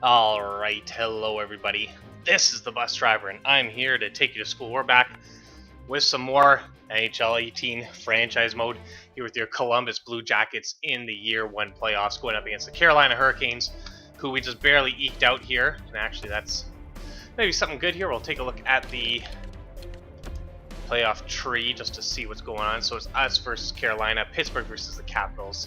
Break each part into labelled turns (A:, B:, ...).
A: Alright, hello everybody. This is the bus driver, and I'm here to take you to school. We're back with some more NHL 18 franchise mode here with your Columbus Blue Jackets in the Year 1 playoffs, going up against the Carolina Hurricanes, who we just barely eked out here. And actually, that's maybe something good here. We'll take a look at the playoff tree just to see what's going on. So it's us versus Carolina, Pittsburgh versus the Capitals,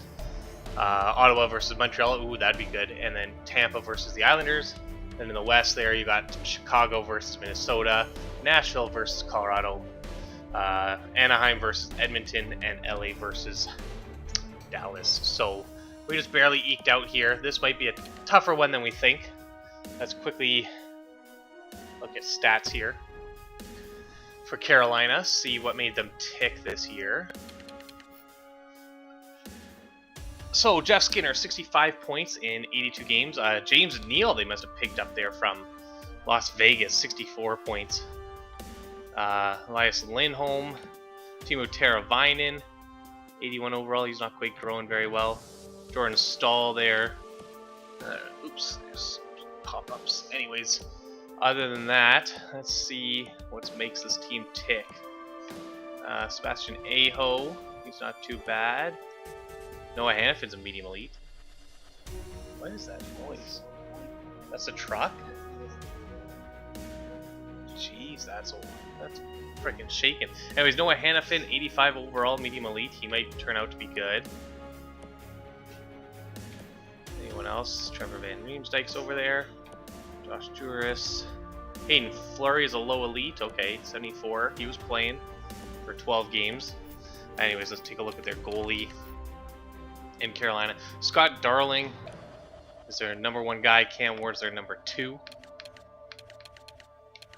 A: Ottawa versus Montreal. Ooh, that'd be good. And then Tampa versus the Islanders. And in the West there, you got Chicago versus Minnesota, Nashville versus Colorado, Anaheim versus Edmonton, and LA versus Dallas. So we just barely eked out here. This might be a tougher one than we think. Let's quickly look at stats here for Carolina, see what made them tick this year. So Jeff Skinner, 65 points in 82 games. James Neal, they must have picked up there from Las Vegas, 64 points. Elias Lindholm, Timo Teravainen, 81 overall. He's not quite growing very well. Jordan Staal there. Oops, there's pop-ups. Anyways, other than that, let's see what makes this team tick. Sebastian Aho, he's not too bad. Noah Hannafin's a medium elite. What is that noise? That's a truck? Jeez, that's old. That's freaking shaking. Anyways, Noah Hannafin, 85 overall, medium elite. He might turn out to be good. Anyone else? Trevor Van Riemsdyk's over there. Josh Juris. Hayden Fleury is a low elite. Okay, 74. He was playing for 12 games. Anyways, let's take a look at their goalie in Carolina. Scott Darling is their number 1 guy. Cam Ward's their number 2.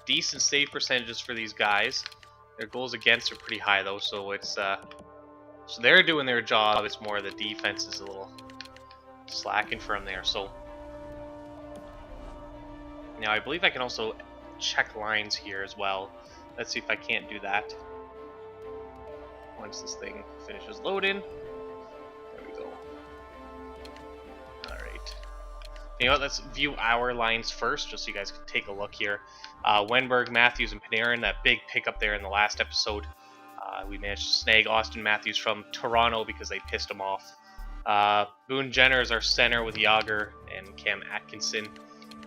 A: Decent save percentages for these guys. Their goals against are pretty high though, so it's so they're doing their job. It's more the defense is a little slacking from there. So now I believe I can also check lines here as well. Let's see if I can't do that once this thing finishes loading. You know what, let's view our lines first, just so you guys can take a look here. Wenberg, Matthews, and Panarin, that big pickup there in the last episode. We managed to snag Austin Matthews from Toronto because they pissed him off. Boone Jenner is our center with Yager and Cam Atkinson.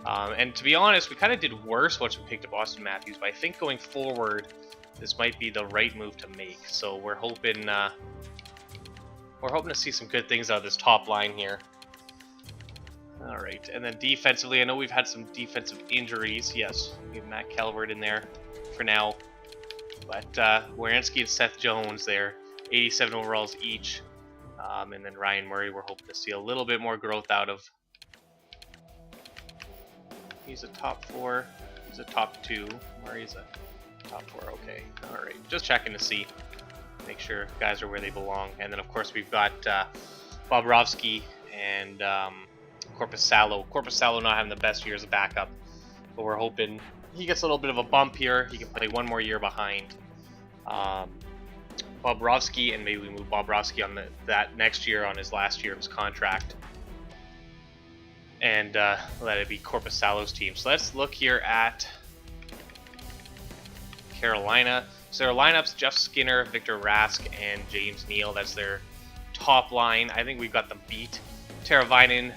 A: And to be honest, we kind of did worse once we picked up Austin Matthews, but I think going forward, this might be the right move to make. So we're hoping to see some good things out of this top line here. Alright, and then defensively, I know we've had some defensive injuries. Yes, we have Matt Calvert in there for now. But Werenski and Seth Jones there, 87 overalls each. And then Ryan Murray, we're hoping to see a little bit more growth out of. He's a top 4. He's a top 2. Murray's a top 4. Okay, alright. Just checking to see. Make sure guys are where they belong. And then, of course, we've got Bobrovsky and Korpisalo not having the best year as a backup, but we're hoping he gets a little bit of a bump here. He can play one more year behind Bobrovsky, and maybe we move Bobrovsky on that next year on his last year of his contract, and let it be Korpisalo's team. So let's look here at Carolina. So their lineups: Jeff Skinner, Victor Rask, and James Neal. That's their top line. I think we've got them beat. Teravainen,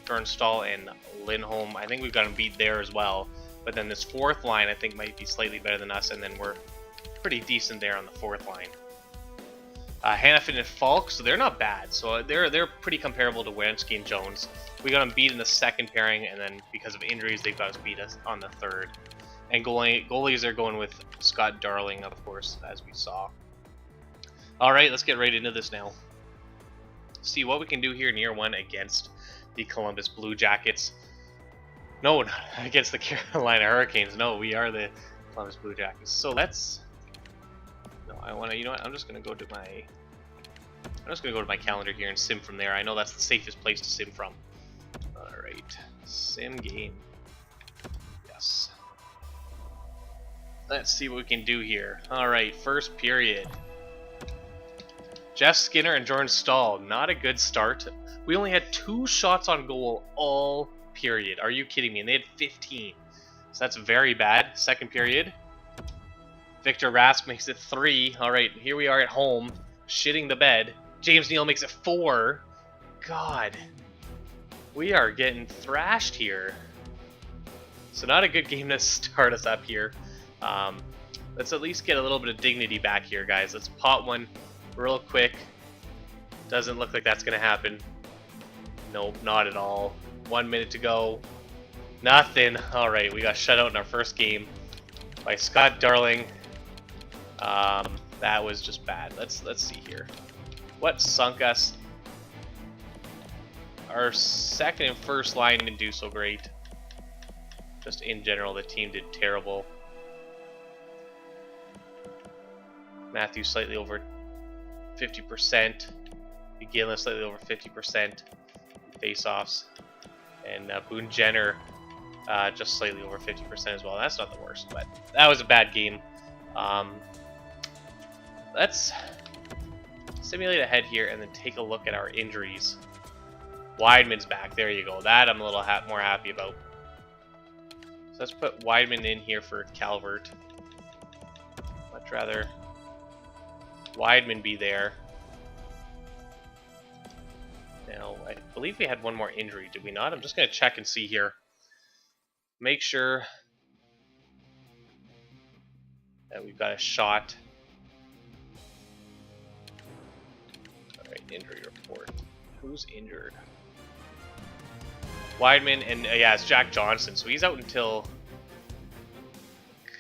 A: Jordan Staal, and Lindholm, I think we've got them beat there as well. But then this fourth line, I think, might be slightly better than us, and then we're pretty decent there on the fourth line. Hannafin and Falk, so they're not bad. So they're pretty comparable to Werenski and Jones. We got them beat in the second pairing, and then because of injuries, they've got us beat us on the third. And goalies are going with Scott Darling, of course, as we saw. All right, let's get right into this now. See what we can do here in year 1 against the Columbus Blue Jackets. No, not against the Carolina Hurricanes. No, we are the Columbus Blue Jackets. So let's. No, I want to. You know what? I'm just gonna go to my calendar here and sim from there. I know that's the safest place to sim from. All right, sim game. Yes. Let's see what we can do here. All right, first period. Jeff Skinner and Jordan Staal, not a good start. We only had 2 shots on goal all period. Are you kidding me? And they had 15. So that's very bad. Second period. Victor Rask makes it 3. All right, here we are at home, shitting the bed. James Neal makes it 4. God, we are getting thrashed here. So not a good game to start us up here. Let's at least get a little bit of dignity back here, guys. Let's pot one real quick. Doesn't look like that's going to happen. Nope, not at all. 1 minute to go. Nothing. All right, we got shut out in our first game by Scott Darling. That was just bad. Let's see here. What sunk us? Our second and first line didn't do so great. Just in general, the team did terrible. Matthew slightly over 50%. McGillen slightly over 50% face-offs. And Boone Jenner just slightly over 50% as well. That's not the worst, but that was a bad game. Let's simulate ahead here and then take a look at our injuries. Weidman's back. There you go. That I'm a little more happy about. So let's put Weidman in here for Calvert. Much rather Weidman be there. Now, I believe we had one more injury, did we not? I'm just going to check and see here. Make sure that we've got a shot. Alright, injury report. Who's injured? Weidman, and yeah, it's Jack Johnson. So he's out until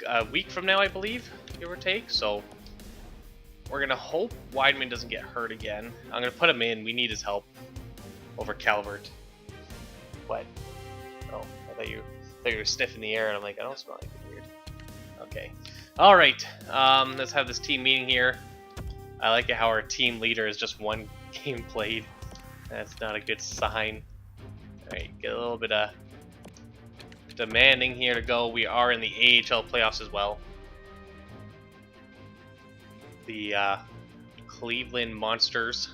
A: a week from now, I believe, give or take. So we're going to hope Weidman doesn't get hurt again. I'm going to put him in. We need his help over Calvert. What? Oh, I thought you were sniffing the air, and I'm like, I don't smell anything weird. Okay. All right. Let's have this team meeting here. I like it how our team leader is just one game played. That's not a good sign. All right, get a little bit of demanding here to go. We are in the AHL playoffs as well. The Cleveland Monsters.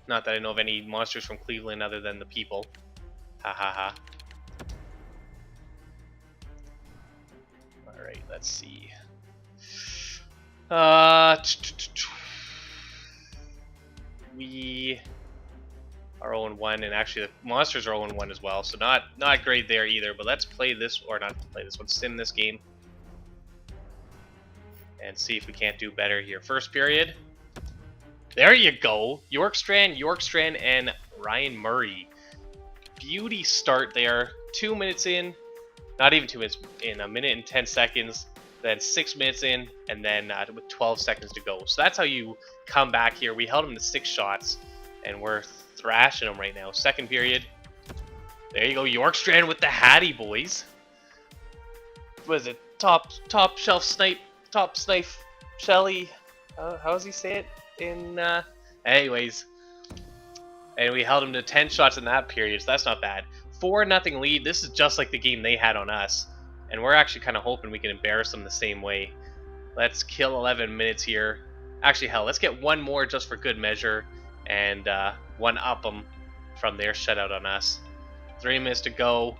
A: Not that I know of any monsters from Cleveland other than the people. Ha ha ha. Alright, let's see. We are 0-1, and actually the Monsters are 0-1 as well, so not great there either, but let's play this, or not play this one, sim this game. And see if we can't do better here. First period. There you go. Yorkstrand, and Ryan Murray. Beauty start there. 2 minutes in. Not even 2 minutes in. 1 minute and 10 seconds. Then 6 minutes in. And then with 12 seconds to go. So that's how you come back here. We held him to 6 shots. And we're thrashing him right now. Second period. There you go. Yorkstrand with the Hattie, boys. What is it? Top shelf snipe. Top snipe Shelly. How does he say it? Anyways, and we held him to 10 shots in that period, so that's not bad. 4-0 lead. This is just like the game they had on us, and we're actually kind of hoping we can embarrass them the same way. Let's kill 11 minutes here. Actually, hell, let's get one more just for good measure, and one up them from their shutout on us. 3 minutes to go.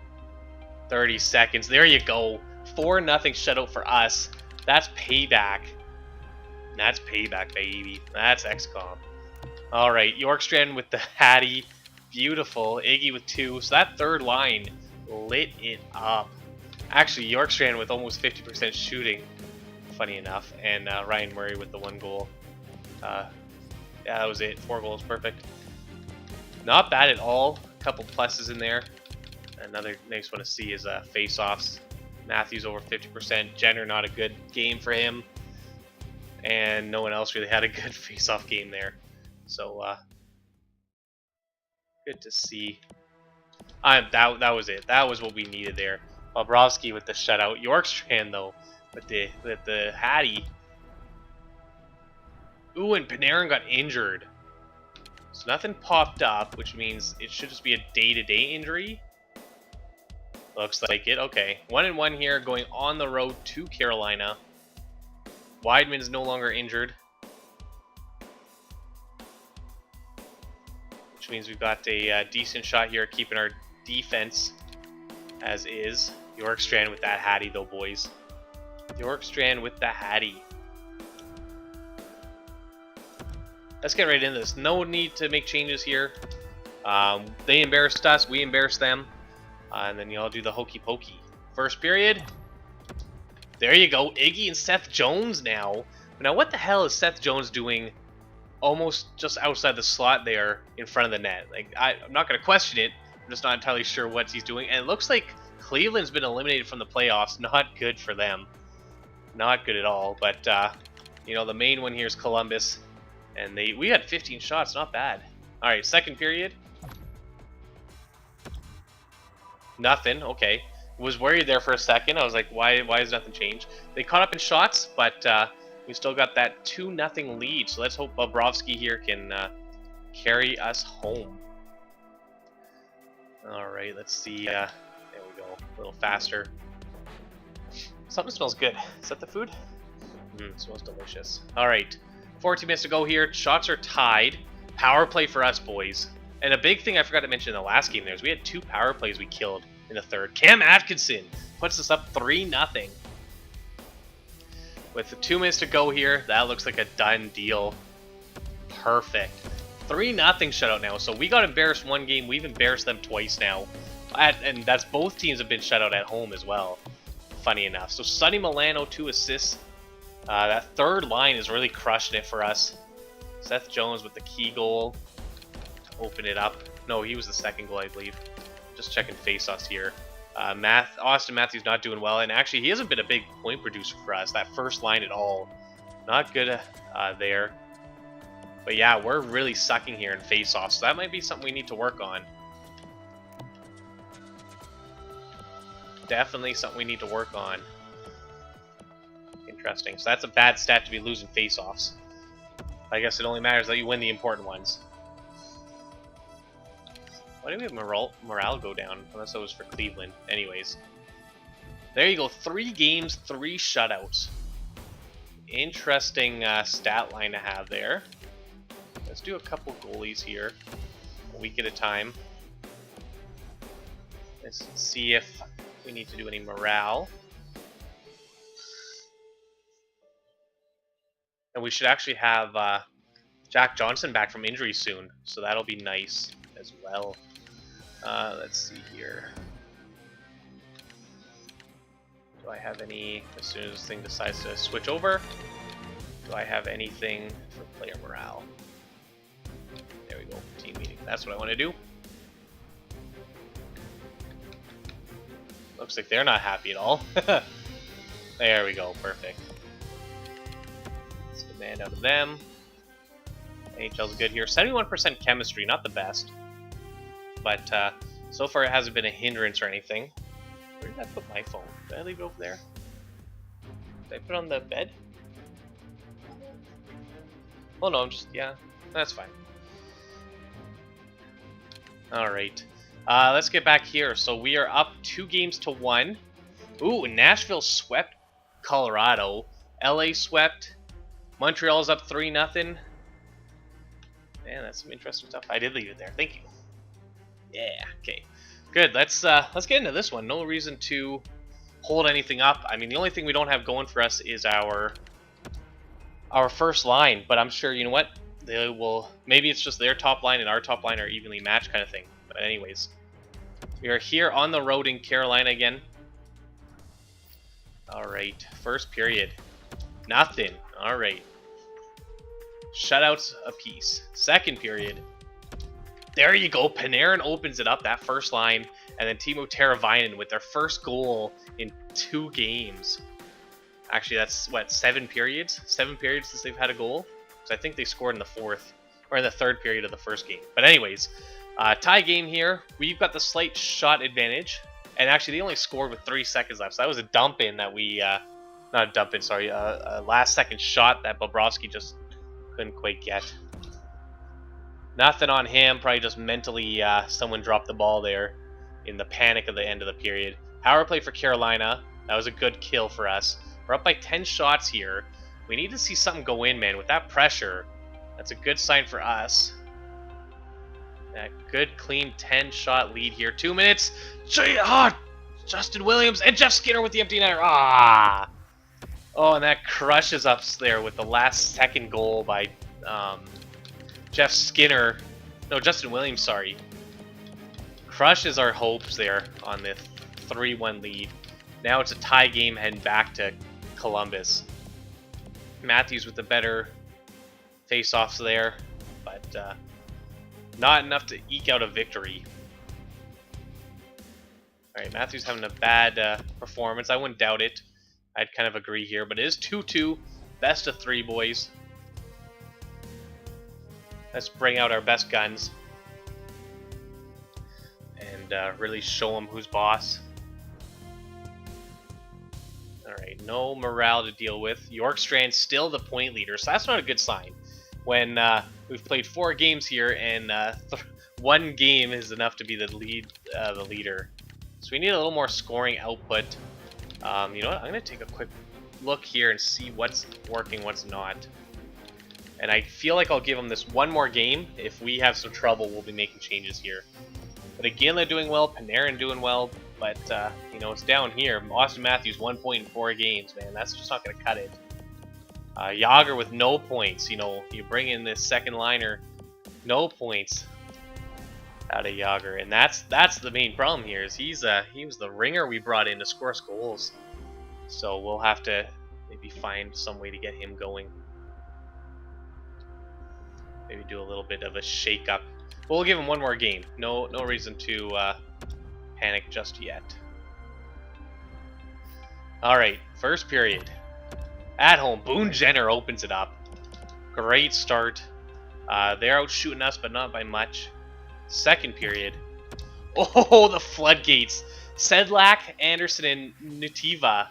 A: 30 seconds. There you go. 4-0 shutout for us. That's payback. That's payback, baby. That's XCOM. Alright, Yorkstrand with the Hattie. Beautiful. Iggy with 2. So that third line lit it up. Actually, Yorkstrand with almost 50% shooting. Funny enough. And Ryan Murray with the 1 goal. Yeah, that was it. 4 goals. Perfect. Not bad at all. A couple pluses in there. Another nice one to see is face-offs. Matthews over 50%. Jenner, not a good game for him. And no one else really had a good face-off game there. So, good to see. That was it. That was what we needed there. Bobrovsky with the shutout. Yorkstrand, though, with the Hattie. Ooh, and Panarin got injured. So nothing popped up, which means it should just be a day-to-day injury. Looks like it. Okay. 1-1 here, going on the road to Carolina. Weidman is no longer injured. which means we've got a decent shot here at keeping our defense as is. Yorkstrand with that Hattie though, boys. Yorkstrand with the Hattie. Let's get right into this. No need to make changes here. They embarrassed us, we embarrassed them. And then y'all do the hokey pokey. First period. There you go. Iggy and Seth Jones now. Now what the hell is Seth Jones doing almost just outside the slot there in front of the net? Like, I'm not going to question it. I'm just not entirely sure what he's doing. And it looks like Cleveland's been eliminated from the playoffs. Not good for them. Not good at all. But, you know, the main one here is Columbus. And we had 15 shots. Not bad. All right, second period. Nothing. Okay. Was worried there for a second. I was like, why has nothing changed? They caught up in shots, but we still got that 2-0 lead. So let's hope Bobrovsky here can carry us home. All right, let's see. There we go. A little faster. Something smells good. Is that the food? It smells delicious. All right, 14 minutes to go here. Shots are tied. Power play for us, boys. And a big thing I forgot to mention in the last game there is we had 2 power plays we killed in the third. Cam Atkinson puts us up 3-0. With 2 minutes to go here, that looks like a done deal. Perfect. 3-0 shutout now. So we got embarrassed one game. We've embarrassed them twice now. And that's both teams have been shut out at home as well. Funny enough. So Sonny Milano, 2 assists. That third line is really crushing it for us. Seth Jones with the key goal to open it up. No, he was the second goal, I believe. Just checking face-offs here. Austin Matthews not doing well, and actually he hasn't been a big point producer for us. That first line at all, not good there. But yeah, we're really sucking here in face-offs, so that might be something we need to work on. Definitely something we need to work on. Interesting. So that's a bad stat to be losing face-offs. I guess it only matters that you win the important ones. Why did we have morale go down? Unless it was for Cleveland. Anyways. There you go. 3 games, 3 shutouts. Interesting stat line to have there. Let's do a couple goalies here. A week at a time. Let's see if we need to do any morale. And we should actually have Jack Johnson back from injury soon. So that'll be nice as well. Let's see here. Do I have any, as soon as this thing decides to switch over, do I have anything for player morale? There we go, team meeting. That's what I want to do. Looks like they're not happy at all. There we go, perfect. Let's demand out of them. NHL's good here. 71% chemistry, not the best. But so far it hasn't been a hindrance or anything. Where did I put my phone? Did I leave it over there? Did I put it on the bed? Oh no, I'm just, yeah, that's fine. Alright, let's get back here. So we are up 2-1. Ooh, Nashville swept Colorado. LA swept. Montreal's up 3-0. Man, that's some interesting stuff. I did leave it there. Thank you. Yeah, okay. Good. Let's get into this one. No reason to hold anything up. I mean, the only thing we don't have going for us is our first line, but I'm sure, you know what? They will, maybe it's just their top line and our top line are evenly matched kind of thing. But anyways, we are here on the road in Carolina again. All right, first period. Nothing. All right. Shutouts apiece. Second period. There you go. Panarin opens it up, that first line. And then Timo Teravainen with their first goal in 2 games. Actually, that's, what, 7 periods? 7 periods since they've had a goal? Because I think they scored in the 4th, or in the 3rd period of the first game. But anyways, tie game here. We've got the slight shot advantage. And actually, they only scored with 3 seconds left. So that was a dump-in that we... not a dump-in, sorry. A last-second shot that Bobrovsky just couldn't quite get. Nothing on him. Probably just mentally someone dropped the ball there in the panic of the end of the period. Power play for Carolina. That was a good kill for us. We're up by 10 shots here. We need to see something go in, man. With that pressure, that's a good sign for us. That good, clean 10-shot lead here. 2 minutes. Justin Williams and Jeff Skinner with the empty netter. Oh, and that crushes us there with the last second goal by Jeff Skinner. No, Justin Williams, sorry. Crushes our hopes there on the 3-1 lead. Now it's a tie game heading back to Columbus. Matthews with the better face-offs there, but not enough to eke out a victory. Alright, Matthews having a bad performance. I wouldn't doubt it. I'd kind of agree here, but it is 2-2. Best of 3, boys. Let's bring out our best guns and really show them who's boss. Alright, no morale to deal with. Yorkstrand's still the point leader, so that's not a good sign. When we've played 4 games here, and 1 game is enough to be the leader. So we need a little more scoring output. You know what? I'm going to take a quick look here and see what's working, what's not. And I feel like I'll give them this 1 more game. If we have some trouble, we'll be making changes here. But Aguila doing well, Panarin doing well, but you know, it's down here. Austin Matthews 1 point in 4 games, man. That's just not going to cut it. Yager with no points. You know, you bring in this second liner, no points out of Yager, and that's the main problem here. Is he was the ringer we brought in to score us goals, so we'll have to maybe find some way to get him going. Maybe do a little bit of a shake-up. We'll give him 1 more game. No reason to panic just yet. All right, first period. At home, Boone Jenner opens it up. Great start. They're out shooting us, but not by much. Second period. Oh, the floodgates. Sedlak, Anderson, and Nutivara.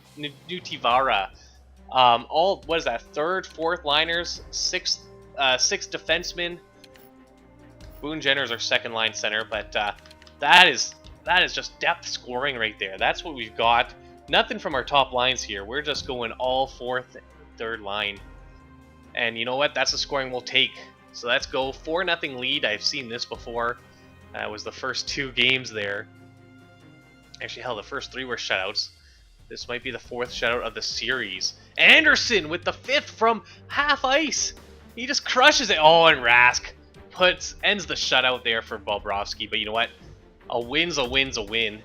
A: All, what is that, 3rd, 4th liners, 6 defensemen. Boone Jenner's our second line center, but that is just depth scoring right there. That's what we've got. Nothing from our top lines here. We're just going all 4th, 3rd line. And you know what? That's the scoring we'll take. So let's go. 4-0 lead. I've seen this before. That was the first 2 games there. Actually, hell, the first 3 were shutouts. This might be the 4th shutout of the series. Anderson with the 5th from half ice. He just crushes it. Oh, and Rask ends the shutout there for Bobrovsky. But you know what? A win's a win's a win.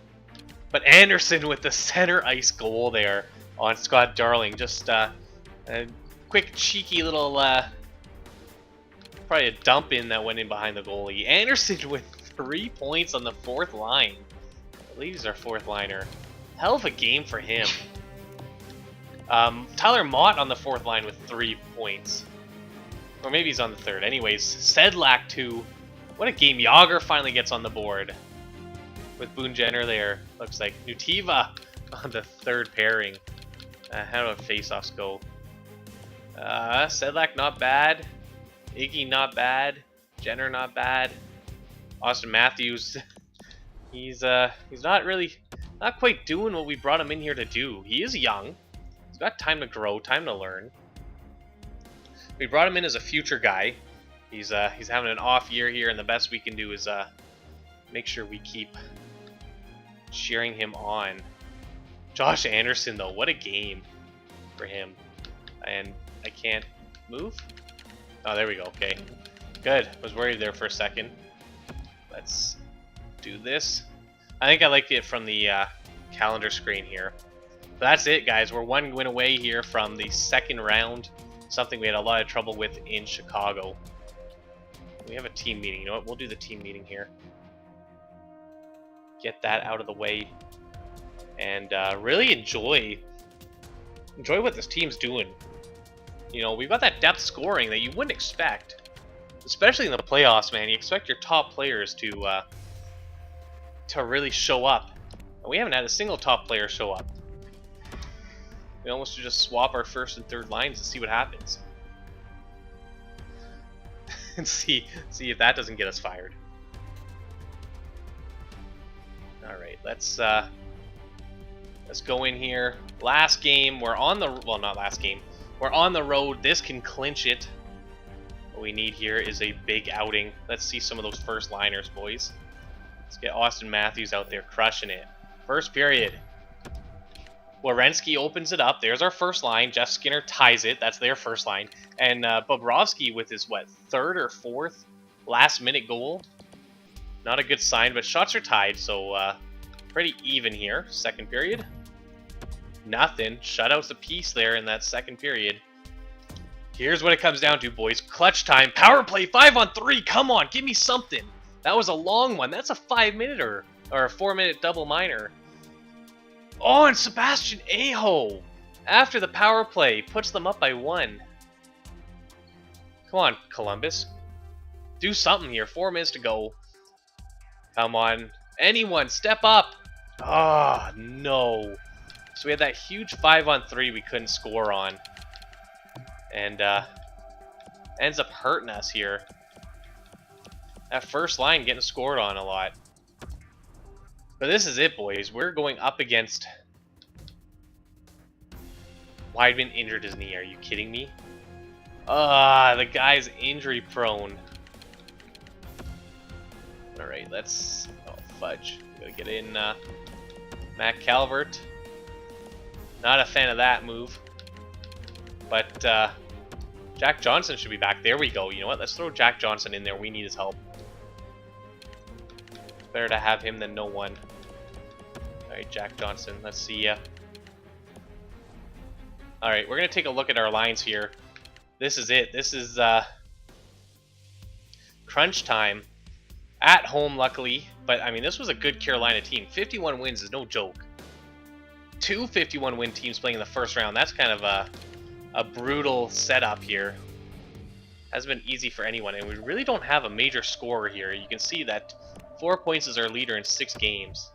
A: But Anderson with the center ice goal there on Scott Darling. Just a quick, cheeky little, probably a dump in that went in behind the goalie. Anderson with 3 points on the 4th line. I believe he's our 4th liner. Hell of a game for him. Tyler Mott on the 4th line with 3 points. Or maybe he's on the 3rd. Anyways, Sedlak 2. What a game. Yager finally gets on the board. With Boone Jenner there. Looks like Nutiva on the 3rd pairing. How do our face-offs go? Sedlak not bad. Iggy not bad. Jenner not bad. Austin Matthews, he's not quite doing what we brought him in here to do. He is young. He's got time to grow, time to learn. We brought him in as a future guy. He's having an off year here, and the best we can do is make sure we keep cheering him on. Josh Anderson, though, what a game for him. And I can't move? Oh, there we go. Okay. Good. I was worried there for a second. Let's do this. I think I like it from the calendar screen here. But that's it, guys. We're 1 win away here from the 2nd round. Something we had a lot of trouble with in Chicago. We have a team meeting. You know what? We'll do the team meeting here. Get that out of the way. And really enjoy what this team's doing. You know, we've got that depth scoring that you wouldn't expect. Especially in the playoffs, man. You expect your top players to really show up. And we haven't had a single top player show up. We almost should just swap our 1st and 3rd lines and see what happens. And see if that doesn't get us fired. Alright, let's go in here. Last game, we're on the... Well, not last game. We're on the road. This can clinch it. What we need here is a big outing. Let's see some of those first liners, boys. Let's get Austin Matthews out there crushing it. First period. Werenski opens it up. There's our first line. Jeff Skinner ties it. That's their first line. And Bobrovsky with his, what, third or fourth last-minute goal. Not a good sign, but shots are tied, so pretty even here. Second period. Nothing. Shutouts apiece there in that second period. Here's what it comes down to, boys. Clutch time. Power play. 5-on-3. Come on. Give me something. That was a long one. That's a 5-minute or a 4-minute double minor. Oh, and Sebastian Aho, after the power play, puts them up by 1. Come on, Columbus. Do something here. 4 minutes to go. Come on. Anyone, step up. Ah, oh, no. So we had that huge 5-on-3 we couldn't score on. And ends up hurting us here. That first line getting scored on a lot. But this is it, boys. We're going up against... Weidman injured his knee. Are you kidding me? The guy's injury prone. Alright, let's... Oh, fudge. Gotta get in Matt Calvert. Not a fan of that move. But Jack Johnson should be back. There we go. You know what? Let's throw Jack Johnson in there. We need his help. Better to have him than no one. Alright, Jack Johnson, let's see ya. Alright, we're going to take a look at our lines here. This is it. This is crunch time. At home, luckily. But, I mean, this was a good Carolina team. 51 wins is no joke. 2 51-win teams playing in the first round. That's kind of a brutal setup here. Hasn't been easy for anyone. And we really don't have a major scorer here. You can see that 4 points is our leader in 6 games.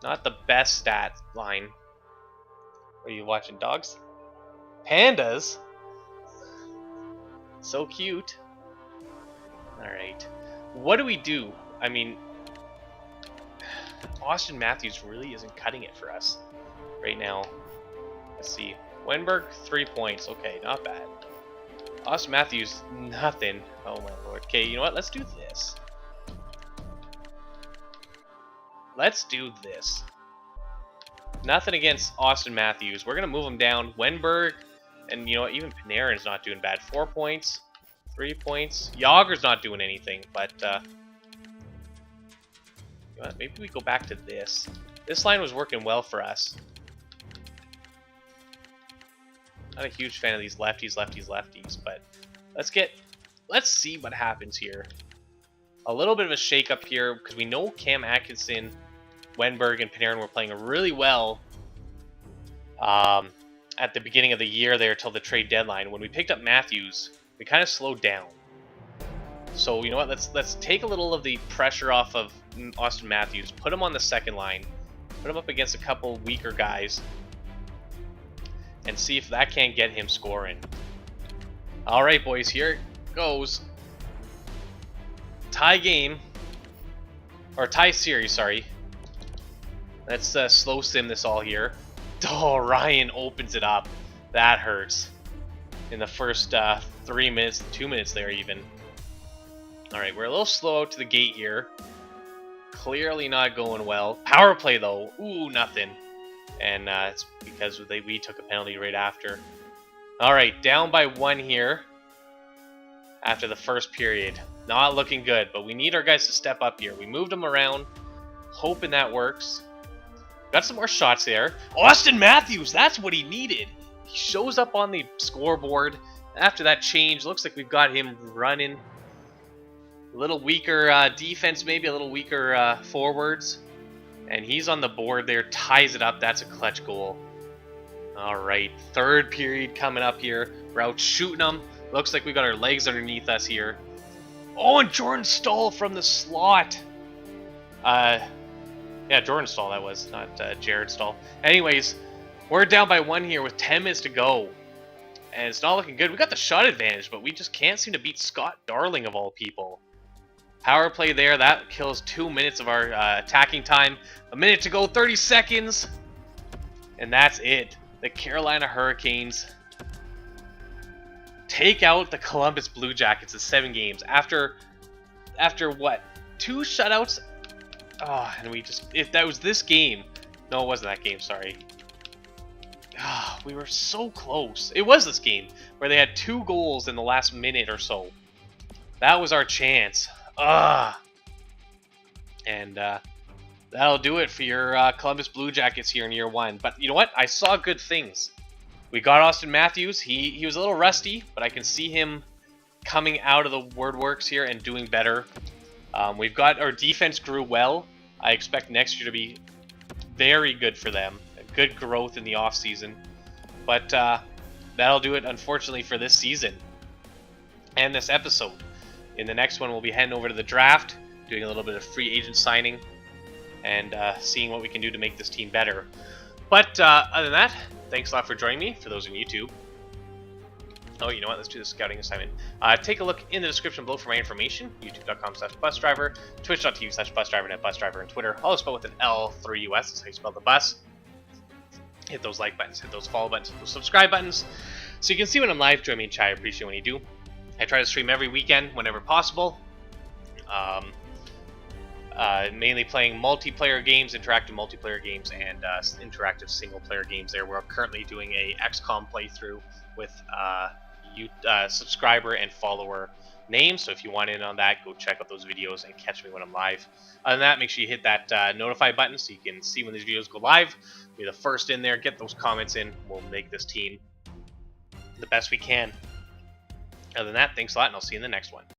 A: Not the best stat line. What are you watching, dogs? Pandas? So cute. Alright. What do we do? I mean, Austin Matthews really isn't cutting it for us right now. Let's see. Wenberg, 3 points. Okay, not bad. Austin Matthews, nothing. Oh my lord. Okay, you know what? Let's do this. Let's do this. Nothing against Austin Matthews. We're going to move him down. Wenberg, and you know what? Even Panarin's not doing bad. 4 points. 3 points. Yager's not doing anything, but you know what? Maybe we go back to this. This line was working well for us. Not a huge fan of these lefties, but let's see what happens here. A little bit of a shake-up here, because we know Cam Atkinson, Wenberg, and Panarin were playing really well at the beginning of the year there till the trade deadline. When we picked up Matthews, we kind of slowed down. So, you know what, let's take a little of the pressure off of Austin Matthews, put him on the second line, put him up against a couple weaker guys, and see if that can't get him scoring. Alright, boys, here it goes. Tie game. Or tie series, sorry. Let's slow sim this all here. Oh, Ryan opens it up. That hurts. In the first 3 minutes, 2 minutes there even. Alright, we're a little slow out to the gate here. Clearly not going well. Power play though. Ooh, nothing. And it's because we took a penalty right after. Alright, down by 1 here. After the first period. Not looking good, but we need our guys to step up here. We moved them around, hoping that works. Got some more shots there. Austin Matthews, that's what he needed. He shows up on the scoreboard. After that change, looks like we've got him running. A little weaker defense, maybe a little weaker forwards. And he's on the board there, ties it up. That's a clutch goal. Alright, third period coming up here. We're out shooting them. Looks like we got our legs underneath us here. Oh, and Jordan Staal from the slot. Yeah, Jordan Staal that was, not Jared Staal. Anyways, we're down by 1 here with 10 minutes to go. And it's not looking good. We got the shot advantage, but we just can't seem to beat Scott Darling of all people. Power play there. That kills 2 minutes of our attacking time. A minute to go, 30 seconds. And that's it. The Carolina Hurricanes take out the Columbus Blue Jackets in 7 games after what? 2 shutouts? Oh, and we just, if that was this game. No, it wasn't that game, sorry. Oh, we were so close. It was this game where they had 2 goals in the last minute or so. That was our chance. And that'll do it for your Columbus Blue Jackets here in year 1. But you know what? I saw good things. We got Austin Matthews. He was a little rusty, but I can see him coming out of the WordWorks here and doing better. We've got our defense grew well. I expect next year to be very good for them. Good growth in the offseason. But that'll do it, unfortunately, for this season and this episode. In the next one, we'll be heading over to the draft, doing a little bit of free agent signing, and seeing what we can do to make this team better. But other than that, thanks a lot for joining me, for those on YouTube. Oh, you know what? Let's do the scouting assignment. Take a look in the description below for my information. YouTube.com/busdriver, Twitch.tv/busdriver, and busdriver, and Twitter. All spelled with an L3US. That's how you spell the bus. Hit those like buttons, hit those follow buttons, hit those subscribe buttons, so you can see when I'm live. Join me in chat. I appreciate when you do. I try to stream every weekend whenever possible. Mainly playing multiplayer games, interactive multiplayer games, and interactive single-player games. There, we're currently doing a XCOM playthrough with subscriber and follower names. So if you want in on that, go check out those videos and catch me when I'm live. Other than that, make sure you hit that notify button so you can see when these videos go live. Be the first in there. Get those comments in. We'll make this team the best we can. Other than that, thanks a lot, and I'll see you in the next one.